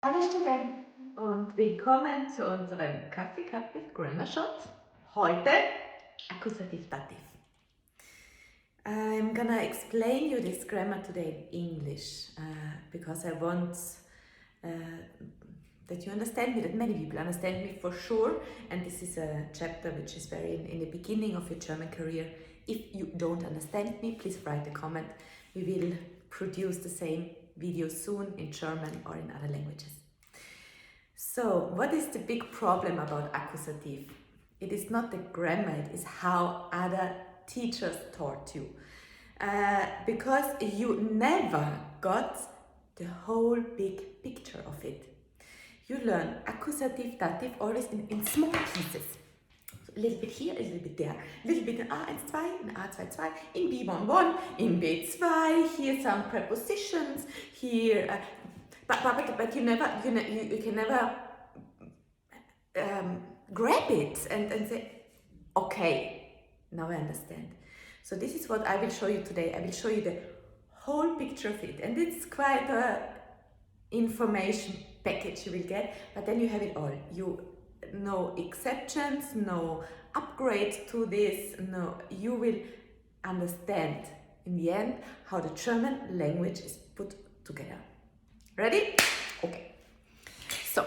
Hallo Studenten und willkommen zu unserem Kaffee Cup with Grammar Shot. Heute Akkusativ Dativ. I'm gonna explain you this grammar today in English because I want that you understand me, that many people understand me for sure, and this is a chapter which is very in the beginning of your German career. If you don't understand me, please write a comment. We will produce the same video soon in German or in other languages. So, what is the big problem about accusative? It is not the grammar, it is how other teachers taught you. Because you never got the whole big picture of it. You learn Akkusativ Dativ always in small pieces. So a little bit here, a little bit there, a little bit in A1-2, in A2-2, in B1-1, in B2, here some prepositions, here, but you can never grab it and say, okay, now I understand. So this is what I will show you today. I will show you the whole picture of it, and it's quite a information package you will get, but then you have it all. You no exceptions, no upgrade to this, no, you will understand in the end how the German language is put together. Ready? Okay. So,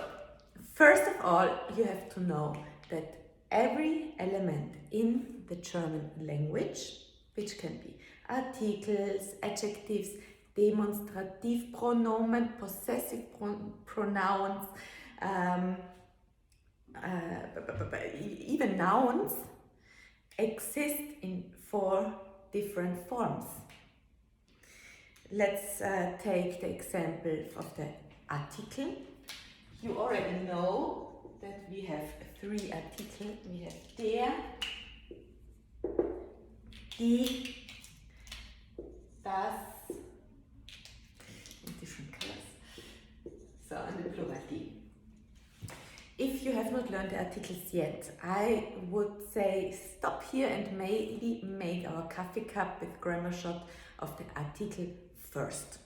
first of all, you have to know that every element in the German language, which can be articles, adjectives, demonstrative pronomen, possessive pronouns, even nouns, exist in 4 different forms. Let's take the example of the article. You already know that we have 3 articles. We have der, die, das, in different colors. So, and the plural die. If you have not learned the articles yet, I would say stop here and maybe make our coffee cup with grammar shot of the article first.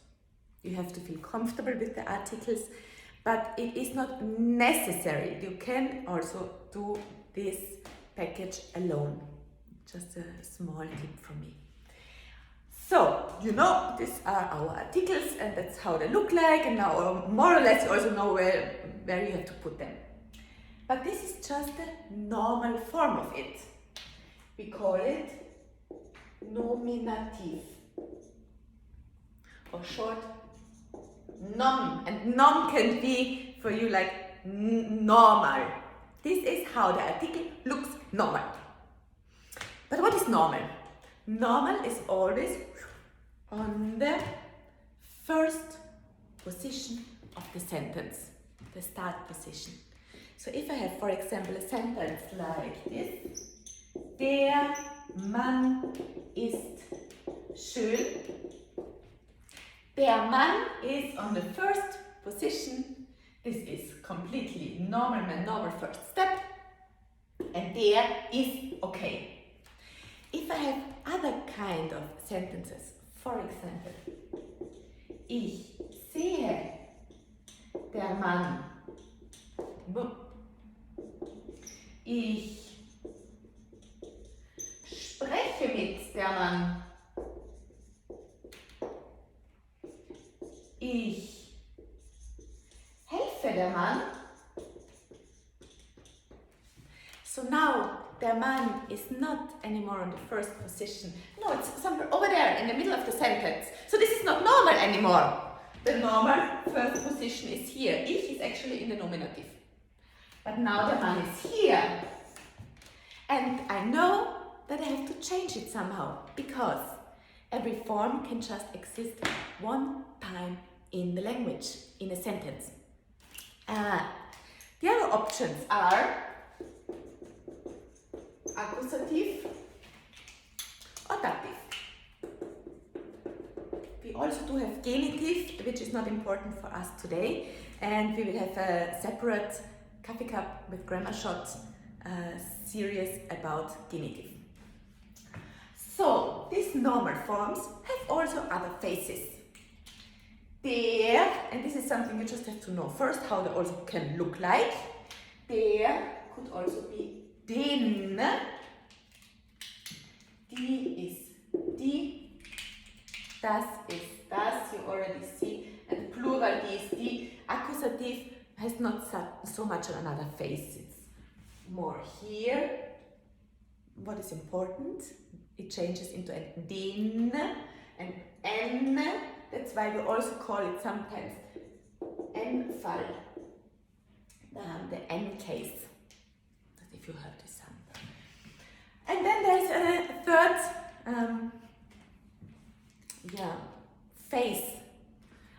You have to feel comfortable with the articles, but it is not necessary. You can also do this package alone. Just a small tip from me. So, you know, these are our articles and that's how they look like, and now more or less you also know where you have to put them. But this is just the normal form of it. We call it nominative, or short nom, and nom can be for you like normal. This is how the article looks normal. But what is normal? Normal is always on the first position of the sentence, the start position. So if I have, for example, a sentence like this, der Mann ist schön. Der Mann is on the first position. This is completely normal, my normal first step. And der is okay. If I have other kind of sentences, for example, ich sehe der Mann. Ich spreche mit der Mann. Ich helfe der Mann. So now der Mann is not anymore on the first position. No, it's somewhere over there in the middle of the sentence. So this is not normal anymore. The normal first position is here. Ich is actually in the nominative. But now the Mann is here. And I know that I have to change it somehow, because every form can just exist one time in the language, in a sentence. The other options are accusative or dative. We also do have genitive, which is not important for us today, and we will have a separate coffee cup with grammar shot series about genitive. So these normal forms have also other phases. Der, and this is something you just have to know first, how they also can look like. Der could also be den. Die is die. Das ist das, you already see. And plural, die is die. Akkusativ has not so much another face. It's more here. What is important? It changes into an den and n. That's why we also call it sometimes N-Fall. The N case. If you heard this sound. And then there's a third phase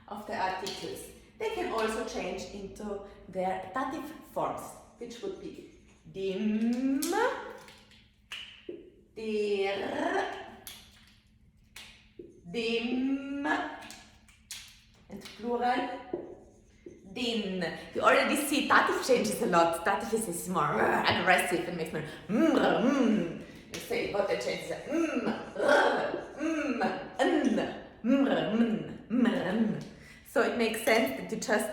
of the articles. They can also change into their dative forms, which would be dem, der, dem, and plural, den. You already see dative changes a lot. Dative is more aggressive and makes more You say what the changes are So it makes sense that you just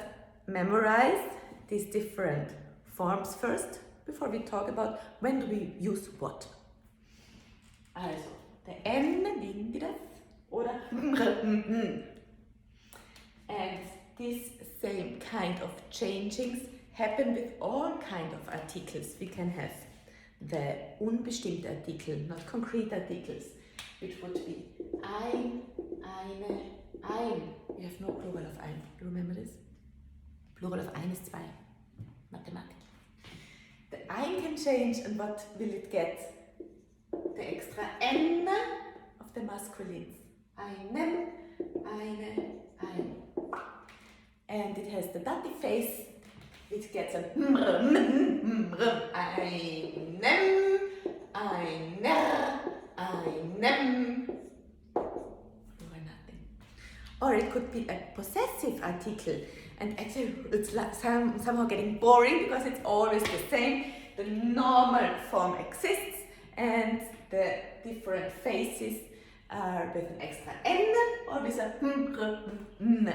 memorize these different forms first before we talk about when do we use what. Also, der N, liegen die das? Oder And this same kind of changings happen with all kind of articles. We can have the unbestimmte Artikel, not concrete articles, which would be ein, eine, ein. You have no plural of ein. You remember this? Plural of ein is zwei. Mathematik. The ein can change, and what will it get? The extra n of the masculines. Einem, eine, ein. And it has the dative face, which gets a einem, einer, einem, or nothing. Or it could be a possessive article, and actually it's like somehow getting boring because it's always the same. The normal form exists, and the different faces are with an extra n or with a n.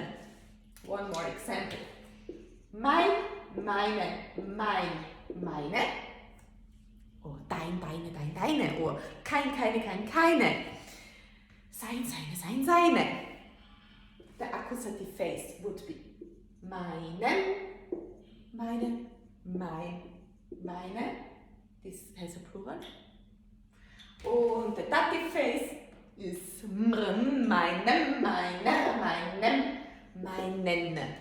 One more example. Mein, meine, mein, meine. Or dein, deine, dein, deine. Or kein, keine, kein, keine. Sein, seine, sein, seine. The accusative face would be meinen, meine, mein, meine. This has a plural. And the dative face is meinem, meiner, meinem, meinen.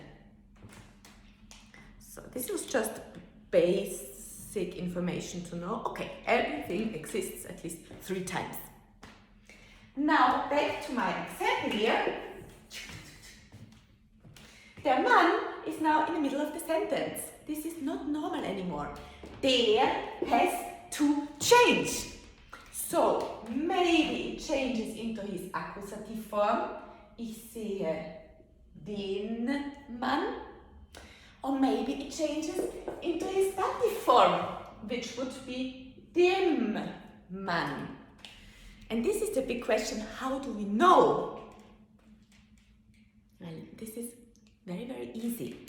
So this was just basic information to know. Okay, everything exists at least 3 times. Now back to my example here. Der Mann is now in the middle of the sentence. This is not normal anymore. Der has to change. So maybe it changes into his accusative form. Ich sehe den Mann. Or maybe it changes into his dative form, which would be dem Mann. And this is the big question, how do we know? Well, this is very, very easy,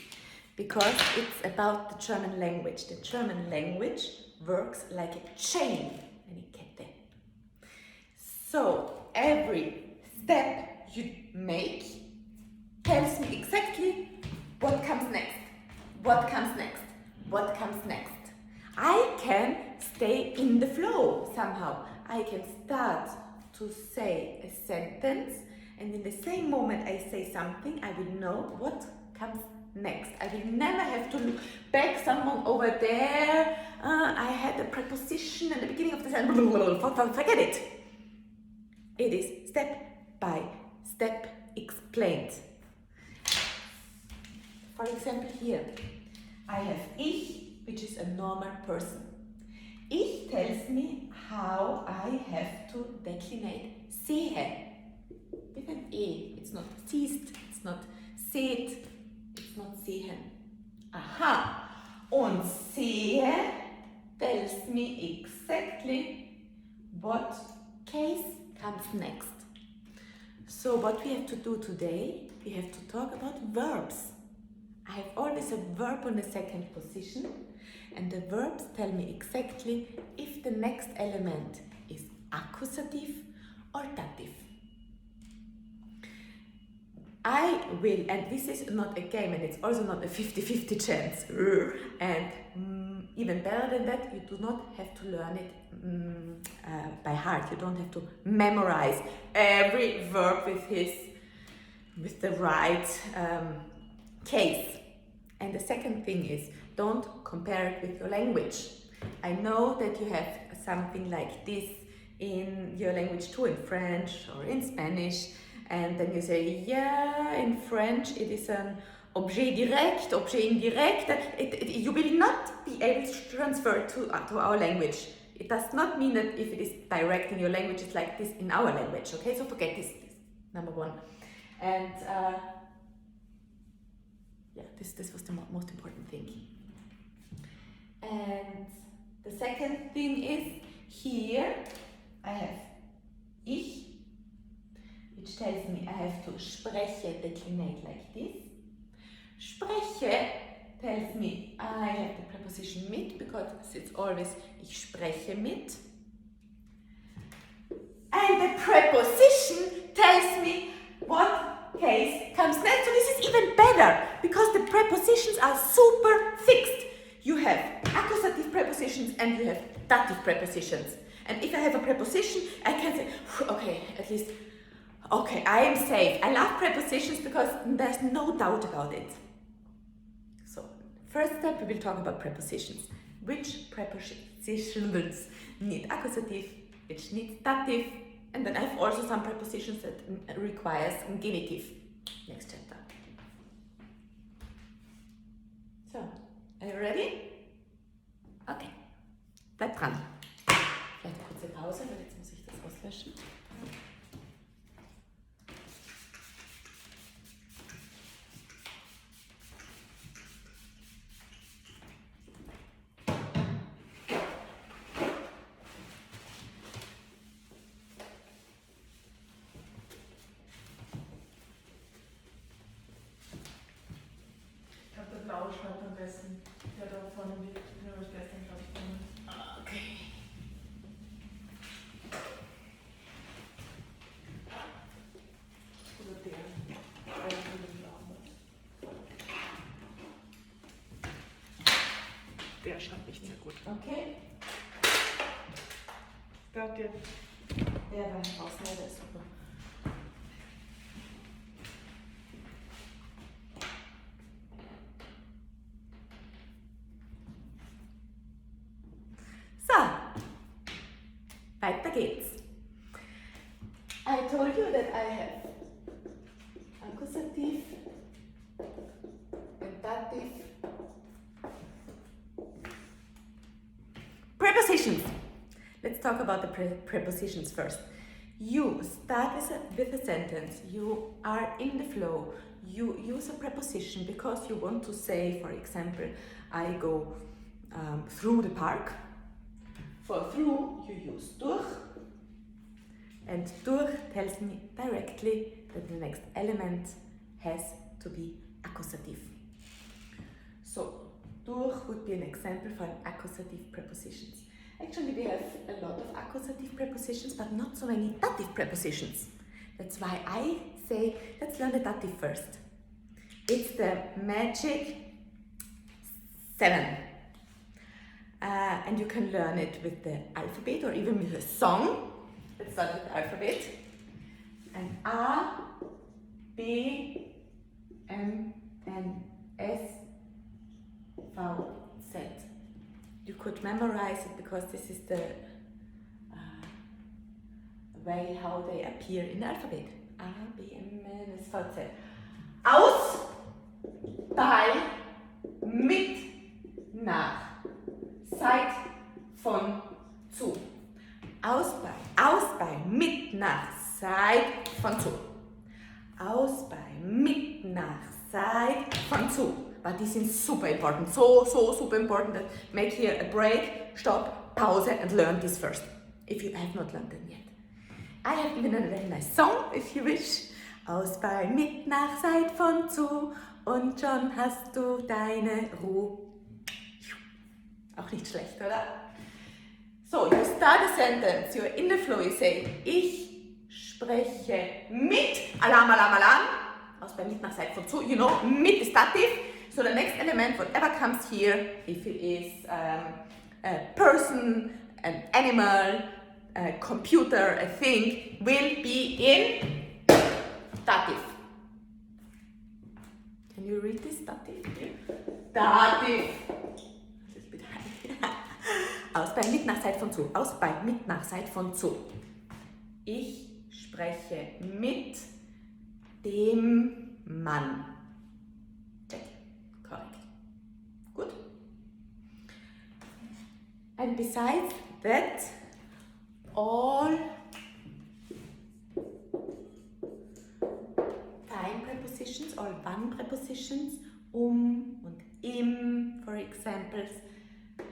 because it's about the German language. The German language works like a chain. So every step you make tells me exactly what comes next, what comes next, what comes next. I can stay in the flow somehow. I can start to say a sentence, and in the same moment I say something, I will know what comes next. I will never have to look back someone over there. I had a preposition at the beginning of the sentence. Forget it. It is step by step explained. For example, here I have ich, which is a normal person. Ich tells me how I have to declinate sehe. With an E. It's not siehst, it's not seht, it's not sehen. Aha! Und sehe tells me exactly what case comes next. So what we have to do today we have to talk about verbs. I have always a verb on the second position, and the verbs tell me exactly if the next element is accusative or dative. I will, and this is not a game, and it's also not a 50-50 chance, and even better than that, you do not have to learn it by heart. You don't have to memorize every verb with the right case. And the second thing is, don't compare it with your language. I know that you have something like this in your language too, in French or in Spanish, and then you say, yeah, in French it is an objet direct, objet indirect. You will not be able to transfer to our language. It does not mean that if it is direct in your language, it's like this in our language, okay? So forget this number one. And this was the most important thing. And the second thing is, here I have ich, which tells me I have to spreche declinate like this. Spreche tells me I have the preposition mit, because it's always ich spreche mit. And the preposition tells me what case comes next. So this is even better, because the prepositions are super fixed. You have accusative prepositions and you have dative prepositions. And if I have a preposition, I can say, okay, at least, okay, I am safe. I love prepositions because there's no doubt about it. So, first step, we will talk about prepositions. Which prepositions need accusative, which needs dative, and then I have also some prepositions that requires genitive. Next chapter. So, are you ready? Okay, bleib dran. Vielleicht eine kurze Pause, weil jetzt muss ich das auslöschen. Blau schreibt am besten. Der da vorne liegt, den habe ich gestern, glaube ich, genommen. Okay. Oder der. Der schreibt nicht sehr gut. Okay. Der war draußen, der ist super. Weiter geht's. I told you that I have accusative and dative prepositions. Let's talk about the prepositions first. You start with a sentence. You are in the flow. You use a preposition because you want to say, for example, I go through the park. For through, you use durch, and durch tells me directly that the next element has to be accusative. So, durch would be an example for an accusative prepositions. Actually, we have a lot of accusative prepositions, but not so many dative prepositions. That's why I say, let's learn the dative first. It's the magic 7. And you can learn it with the alphabet or even with a song. Let's start with the alphabet. And A, B, M, N, S, V, Z. You could memorize it because this is the way how they appear in the alphabet. A, B, M, N, S, V, Z. Aus, bei, mit, nach. Seit, von, zu. Aus bei, mit, nach, seit, von, zu. Aus bei, mit, nach, seit, von, zu. But this is super important, so super important that make here a break, stop, pause and learn this first, if you have not learned them yet. I have even a very nice song, if you wish. Aus bei, mit, nach, seit, von, zu und schon hast du deine Ruhe. Auch nicht schlecht, oder? So, you start a sentence, you're in the flow, you say, ich spreche mit, Alarm, Alarm, Alarm. Aus bei, mit, nach, seit, von, zu, you know, mit is dative. So the next element, whatever comes here, if it is a person, an animal, a computer, a thing, will be in dative. Can you read this dative? Dative. Aus bei, mit, nach, seit, von, zu. Aus bei, mit, nach, seit, von, zu. Ich spreche mit dem Mann. Check. Correct. Good. And besides that, all time prepositions, all wann prepositions, und im, for examples,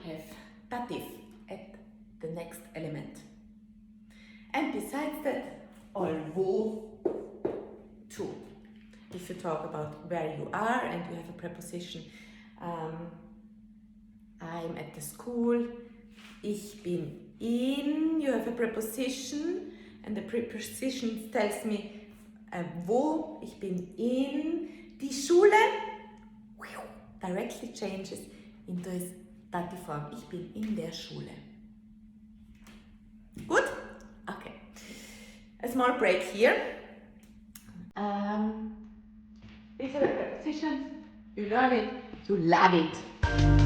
have dative at the next element. And besides that, all wo, to. If you talk about where you are and you have a preposition, I'm at the school, ich bin in, you have a preposition and the preposition tells me wo, ich bin in die Schule, directly changes into a dative form, ich bin in der Schule. Good? Okay. A small break here. These are the prepositions, you learn it, you love it.